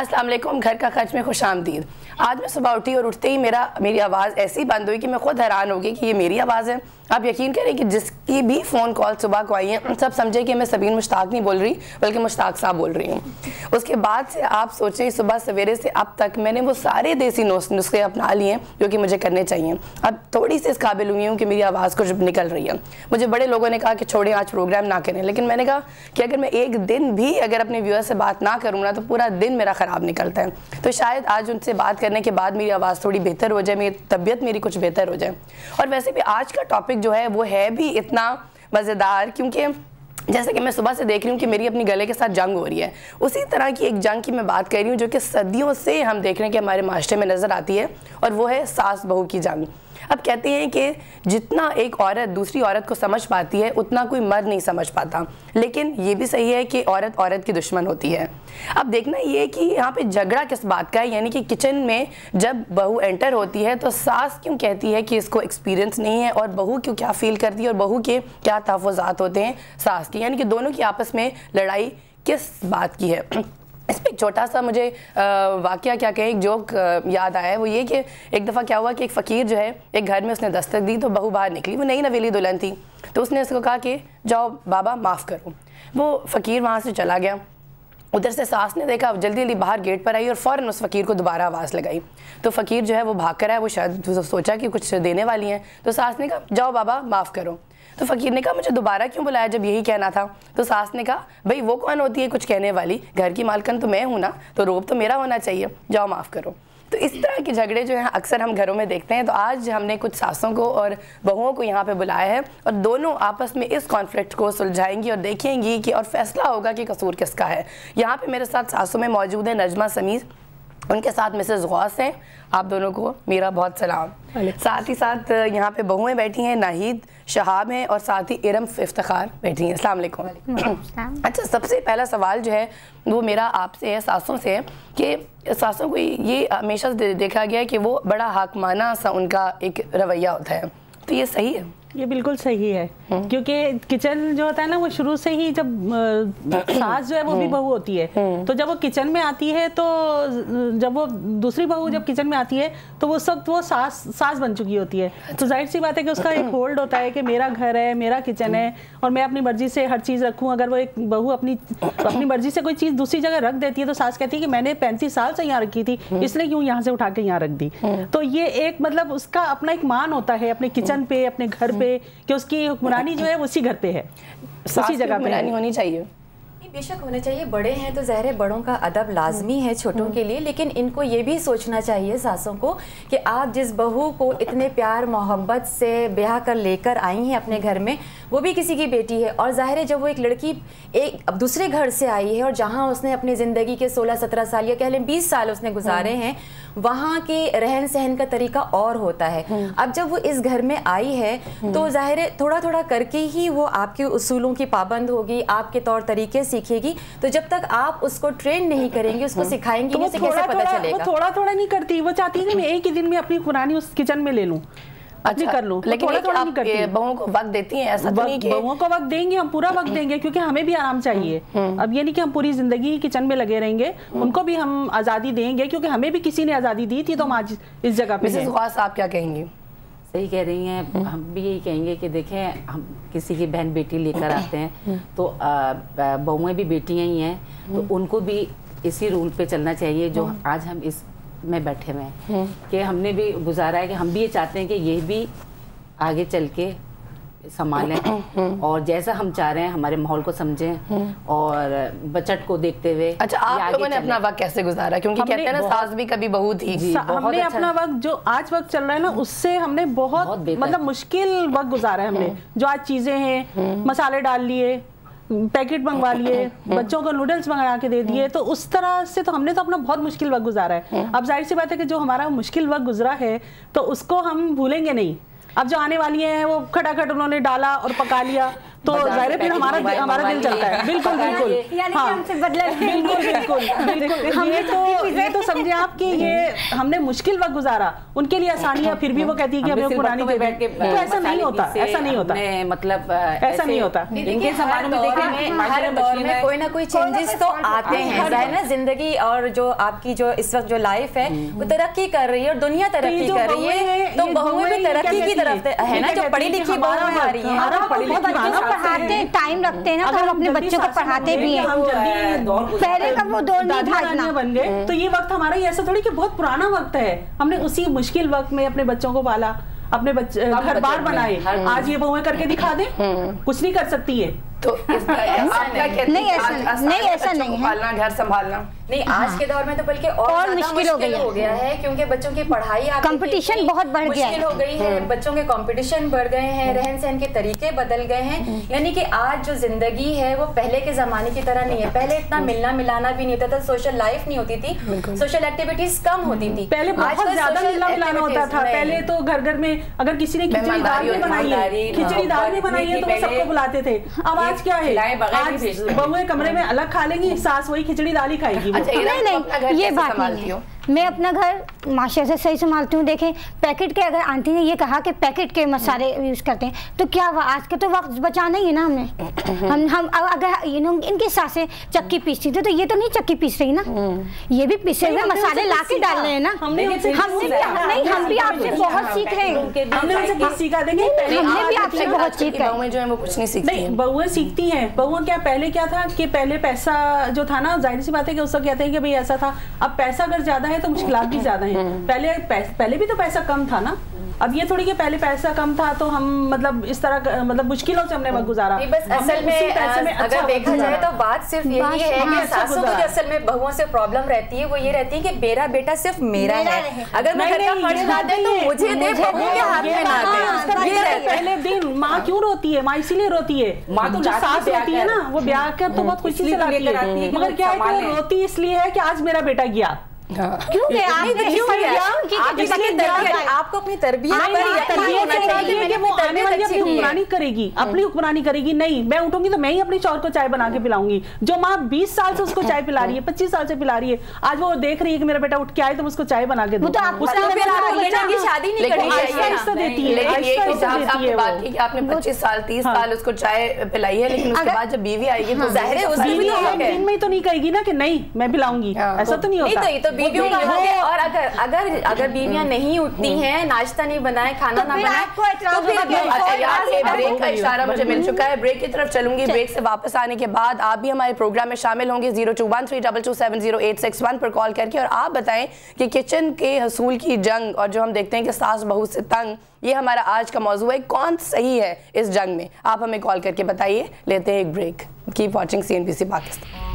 السلام علیکم. گھر کا خرچ میں خوش آمدید. آج میں صبح اٹھی اور اٹھتے ہی میری آواز ایسی بند ہوئی کہ میں خود حیران ہو گئی کہ یہ میری آواز ہے. آپ یقین کریں کہ جس کی بھی فون کال صبح کو آئی ہیں سب سمجھے کہ میں سبین مشتاق نہیں بول رہی بلکہ مشتاق صاحب بول رہی ہوں. اس کے بعد سے آپ سوچیں صبح سویرے سے اب تک میں نے وہ سارے دیسی نسخے اپنا لیے ہیں جو کہ مجھے کرنے چاہیے. اب تھوڑی سی اس قابل ہوئی ہوں کہ میری آواز کچھ نکل رہی ہے. مجھے بڑے لوگوں نے کہا کہ چھوڑیں آج پروگرام نہ کریں, لیکن میں نے کہا کہ اگر میں ایک دن بھی اگر اپنے ویور سے بات نہ کروں نا تو پورا دن میرا خراب نکلتا ہے. تو شاید آج ان سے بات کرنے کے بعد میری آواز تھوڑی بہتر ہو جائے, میری طبیعت میری کچھ بہتر ہو جائے. اور ویسے بھی آج کا ٹاپک جو ہے وہ ہے بھی اتنا مزیدار, کیونکہ جیسے کہ میں صبح سے دیکھ رہی ہوں کہ میری اپنی گلے کے ساتھ جنگ ہو رہی ہے. اسی طرح کی ایک جنگ کی میں بات کر رہی ہوں جو کہ صدیوں سے ہم دیکھ رہے ہیں کہ ہمارے معاشرے میں نظر آتی ہے, اور وہ ہے ساس بہو کی جنگ. اب کہتے ہیں کہ جتنا ایک عورت دوسری عورت کو سمجھ پاتی ہے اتنا کوئی مرد نہیں سمجھ پاتا, لیکن یہ بھی صحیح ہے کہ عورت عورت کی دشمن ہوتی ہے. اب دیکھنا یہ کہ یہاں پہ جھگڑا کس بات کا ہے, یعنی کہ کچن میں جب بہو انٹر ہوتی ہے تو ساس کیوں کہتی ہے کہ اس کو ایکسپیرینس نہیں ہے, اور بہو کیوں کیا فیل کرتی ہے, اور بہو کے کیا تحفظات ہوتے ہیں ساس کے, یعنی کہ دونوں کی آپس میں لڑائی کس بات کی ہے. اس پہ ایک چھوٹا سا مجھے واقعہ کیا کہیں ایک جوک یاد آیا ہے. وہ یہ کہ ایک دفعہ کیا ہوا کہ ایک فقیر جو ہے ایک گھر میں اس نے دستک دی تو بہو باہر نکلی. وہ نئی نویلی دلہن تھی, تو اس نے اس کو کہا کہ جاؤ بابا معاف کرو. وہ فقیر وہاں سے چلا گیا. ادھر سے ساس نے دیکھا, جلدی جلدی باہر گیٹ پر آئی اور فوراً اس فقیر کو دوبارہ آواز لگائی. تو فقیر جو ہے وہ بھاگ کر آیا, وہ شاید سوچا کہ کچھ دینے والی ہیں. تو ساس نے کہا جاؤ بابا معاف کرو. تو فقیر نے کہا مجھے دوبارہ کیوں بلایا جب یہی کہنا تھا. تو ساس نے کہا بھئی وہ کون ہوتی ہے کچھ کہنے والی, گھر کی مالکن تو میں ہوں نا, تو روب تو میرا ہونا چاہیے, جاؤ معاف کرو. تو اس طرح کے جھگڑے جو ہیں اکثر ہم گھروں میں دیکھتے ہیں. تو آج ہم نے کچھ ساسوں کو اور بہوؤں کو یہاں پہ بلایا ہے, اور دونوں آپس میں اس کانفلکٹ کو سلجھائیں گی اور دیکھیں گی کہ اور فیصلہ ہوگا کہ قصور کس کا ہے. یہاں پہ میرے ساتھ ساسوں میں موجود ہیں نجمہ سمیع, ان کے ساتھ مسز غوث ہیں, آپ دونوں کو میرا بہت سلام. ساتھ ہی ساتھ یہاں پہ بہویں بیٹھی ہیں, ناہید شہاب ہیں, اور ساتھ ہی ارم افتخار بیٹھی ہیں. السلام علیکم. اچھا, سب سے پہلا سوال جو ہے وہ میرا آپ سے ہے, ساسوں سے ہے, کہ ساسوں کو یہ ہمیشہ دیکھا گیا ہے کہ وہ بڑا حاکمانہ سا ان کا ایک رویہ ہوتا ہے, تو یہ صحیح ہے؟ یہ بالکل صحیح ہے, کیونکہ کچن جو ہوتا ہے نا وہ شروع سے ہی جب ساس جو ہے وہ بھی بہو ہوتی ہے, تو جب وہ کچن میں آتی ہے تو جب وہ دوسری بہو جب کچن میں آتی ہے تو وہ سب وہ ساس بن چکی ہوتی ہے. تو ظاہر سی بات ہے کہ اس کا ایک ہولڈ ہوتا ہے کہ میرا گھر ہے, میرا کچن ہے, اور میں اپنی مرضی سے ہر چیز رکھوں. اگر وہ ایک بہو اپنی مرضی سے کوئی چیز دوسری جگہ رکھ دیتی ہے تو ساس کہتی ہے کہ میں نے 35 سال سے یہاں رکھی تھی, اس لیے کیوں یہاں سے اٹھا کے یہاں رکھ دی. تو یہ ایک مطلب اس کا اپنا ایک مان ہوتا ہے اپنے کچن پہ, اپنے گھر پہ, کہ اس کی حکمرانی جو ہے اسی گھر پہ ہے, اسی جگہ پہ ہونی چاہیے. بے شک ہونا چاہیے. بڑے ہیں تو ظاہر ہے بڑوں کا ادب لازمی ہے چھوٹوں کے لیے, لیکن ان کو یہ بھی سوچنا چاہیے ساسوں کو کہ آپ جس بہو کو اتنے پیار محبت سے بیاہ کر لے کر آئی ہیں اپنے گھر میں, وہ بھی کسی کی بیٹی ہے. اور ظاہر ہے جب وہ ایک لڑکی اب دوسرے گھر سے آئی ہے, اور جہاں اس نے اپنی زندگی کے 16-17 سال یا کہہ لیں 20 سال اس نے گزارے ہیں, وہاں کے رہن سہن کا طریقہ اور ہوتا ہے. اب جب وہ اس گھر میں آئی ہے تو ظاہر ہے تھوڑا تھوڑا کر کے ہی وہ آپ کے اصولوں کی پابند ہوگی, آپ کے طور طریقے سیکھے گی. تو جب تک آپ اس کو ٹرین نہیں کریں گے, اس کو سکھائیں گے, اسے کیسے پتہ چلے گا؟ وہ تھوڑا تھوڑا نہیں کرتی, وہ چاہتی ہے کہ میں ایک ہی دن میں اپنی قرآنی اس کچن میں لے لوں, کر لوں. لیکن بہووں کو وقت دیتی ہیں؟ ایسا تو نہیں کہ بہووں کو وقت دیں گے, ہم پورا وقت دیں گے, کیونکہ ہمیں بھی آرام چاہیے. اب یہ نہیں کہ ہم پوری زندگی کچن میں لگے رہیں گے, ان کو بھی ہم آزادی دیں گے, کیونکہ ہمیں بھی کسی نے آزادی دی تھی, تو ہم آج اس جگہ پہ. مسز غوث آپ کیا کہیں گی؟ صحیح کہہ رہی ہیں. ہم بھی یہی کہیں گے کہ دیکھیں, ہم کسی کی بہن بیٹی لے کر آتے ہیں تو بہویں بھی بیٹیاں ہی ہیں, تو ان کو بھی اسی رول پہ چلنا چاہیے جو آج ہم اس میں بیٹھے ہوئے ہیں, کہ ہم نے بھی گزارا ہے کہ ہم بھی یہ چاہتے ہیں کہ یہ بھی آگے چل کے سنبھالیں, اور جیسا ہم چاہ رہے ہیں ہمارے ماحول کو سمجھیں اور بچت کو دیکھتے ہوئے. اچھا, آپ لوگوں نے اپنا وقت کیسے گزارا؟ کیونکہ کہتے ہیں نا ساس بھی کبھی بہو تھی. ہم نے اپنا وقت جو آج وقت چل رہا ہے نا, اس سے ہم نے بہت مطلب مشکل وقت گزارا ہے. ہم نے جو آج چیزیں ہیں, مسالے ڈال لیے, پیکٹ منگوا لیے, بچوں کو نوڈلز منگا کے دے دیے, تو اس طرح سے تو ہم نے تو اپنا بہت مشکل وقت گزارا ہے. اب ظاہر سی بات ہے کہ جو ہمارا مشکل وقت گزرا ہے تو اس کو ہم بھولیں گے نہیں. اب جو آنے والی ہیں وہ کھٹاکھٹ انہوں نے ڈالا اور پکا لیا, تو ظاہر پھر ہمارا دل چلتا ہے. بالکل بالکل, ہاں بالکل بالکل بالکل. یہ تو سمجھے اپنے آپ کے یہ ہم نے مشکل وقت گزارا, ان کے لیے آسانیاں, پھر بھی وہ کہتی ہے کہ ہمیں قرآن دے دیں. تو ایسا نہیں ہوتا, ایسا نہیں ہوتا, مطلب ایسا نہیں ہوتا. ان کے زمانے میں دیکھیں ہر دور میں کوئی نہ کوئی چینجز تو آتے ہیں. ظاہر ہے زندگی اور جو آپ کی جو اس وقت جو لائف ہے وہ ترقی کر رہی ہے اور دنیا ترقی کر رہی ہے, تو بہویں بھی ترقی کی طرف ہے نا, جو پڑھی لکھی بہویں آ رہی ہیں. بچوں کو پڑھاتے ٹائم رکھتے ہیں نا, تو ہم اپنے بچوں کو پڑھاتے بھی ہیں. پہلے کا وہ دور نہیں تھا اتنا. بن گئے تو یہ وقت ہمارا یہ ایسا تھوڑی کہ بہت پرانا وقت ہے, ہم نے اسی مشکل وقت میں اپنے بچوں کو پالا, اپنے گھر بار بنائے. آج یہ بہویں کر کے دکھا دیں, کچھ نہیں کر سکتی ہے. تو نہیں ایسا نہیں ہے, پالنا گھر سنبھالنا نہیں, آج کے دور میں تو بلکہ اور مشکل ہو گیا ہے, کیونکہ بچوں کی پڑھائی کمپٹیشن بہت بڑھ گیا ہے, مشکل ہو گئی ہے, بچوں کے کمپٹیشن بڑھ گئے ہیں, رہن سہن کے طریقے بدل گئے ہیں. یعنی کہ آج جو زندگی ہے وہ پہلے کے زمانے کی طرح نہیں ہے. پہلے اتنا ملنا ملانا بھی نہیں ہوتا تھا, سوشل لائف نہیں ہوتی تھی, سوشل ایکٹیویٹیز کم ہوتی تھی. پہلے بہت زیادہ ملنا ملانا ہوتا تھا. پہلے تو گھر گھر میں اگر کسی نے کھچڑی دال بھی بنائی ہے, کھچڑی دال بھی بنائی ہے تو وہ سب کو بلاتے تھے. اب آج کیا ہے, آج بہویں کمرے میں الگ کھا لیں گی, ساس وہی کھچڑی دال ہی کھائے گی. نہیں یہ بات نہیں ہے, میں اپنا گھر ماشاء سے صحیح سنبھالتی ہوں. دیکھیں پیکٹ کے, اگر آنٹی نے یہ کہا کہ پیکٹ کے مسالے یوز کرتے ہیں تو کیا آج کے تو وقت بچانا ہی ہے نا ہمیں. ہم اگر ان کی ساسیں چکی پیستی تھی تو یہ تو نہیں چکی پیس رہی نا, یہ بھی پیسے ہوئے مسالے لا کے ڈال رہے ہیں نا. ہم بھی آپ سے بہت سیکھ رہے ہیں, ہم نے ان سے کچھ سیکھا. دیکھیں ہم نے بھی آپ سے بہت سیکھ رہے ہیں. جو ہے وہ کچھ نہیں سیکھتی ہیں, بہویں سیکھتی ہیں. بہویں کیا پہلے کیا تھا کہ پہلے پیسہ جو تھا نا, ظاہر سی بات ہے کہ اس وقت کہتے ہیں کہ بھئی ایسا تھا. اب پیسہ اگر زیادہ ہے تو مشکلات بھی زیادہ ہیں. پہلے بھی تو پیسہ کم تھا نا. اب یہ تھوڑی کہ پہلے پیسہ کم تھا تو ہم مطلب اس طرح مطلب مشکلوں سے ہم نے وقت گزارا. بس اصل میں اگر دیکھا جائے تو بات صرف یہی ہے کہ ساسوں کو جو اصل میں بہوؤں سے پرابلم رہتی ہے وہ یہ رہتی ہے کہ میرا بیٹا صرف میرا ہے, اگر میں گھر کا فرض نہ دے تو مجھے دے, بہو کے ہاتھ میں نہ دے. پہلے دن ماں کیوں روتی ہے, ماں اسی لیے روتی ہے. ماں تو جو ساس ہوتی ہے نا وہ بیاہ کر تو بہت خوشی سے لاتی ہے, مگر کیا ہے کہ وہ روتی اس لیے ہے کہ آج میرا بیٹا گیا. آپ کو اپنی تربیت حکمرانی کرے گی, اپنی حکمرانی کرے گی. نہیں, میں اٹھوں گی تو میں ہی اپنی شوہر کو چائے بنا کے پلاؤں گی. جو ماں 20 سال سے اس کو چائے پلا رہی ہے, 25 سال سے پلا رہی ہے, آج وہ دیکھ رہی ہے کہ میرا بیٹا اٹھ کے آئے تو اس کو چائے بنا کے دوں. شادی نہیں کرنی چاہیے. آپ نے 25 سال 30 سال اس کو چائے پلائی ہے, لیکن اس کے بعد جب بیوی آئے گی تو ظاہر ہے اس دن میں تو نہیں کہے گی نا کہ نہیں میں پلاؤں گی, ایسا تو نہیں ہوتا. اور اگر بیویاں نہیں اٹھتی ہیں, ناشتہ نہیں بنائے, کھانا نہ بنائے, تو پھر بریک کا اشارہ مجھے مل چکا ہے. بریک کی طرف چلوں گی. بریک سے واپس آنے کے بعد آپ بھی ہمارے پروگرام میں شامل ہوں گے 021322708661 پر کال کر کے, اور آپ بتائیں کہ کچن کے حصول کی جنگ اور جو ہم دیکھتے ہیں کہ ساس بہو سے تنگ, یہ ہمارا آج کا موضوع ہے. کون صحیح ہے اس جنگ میں, آپ ہمیں کال کر کے بتائیے. لیتے ہیں ایک break. Keep watching CNBC Pakistan.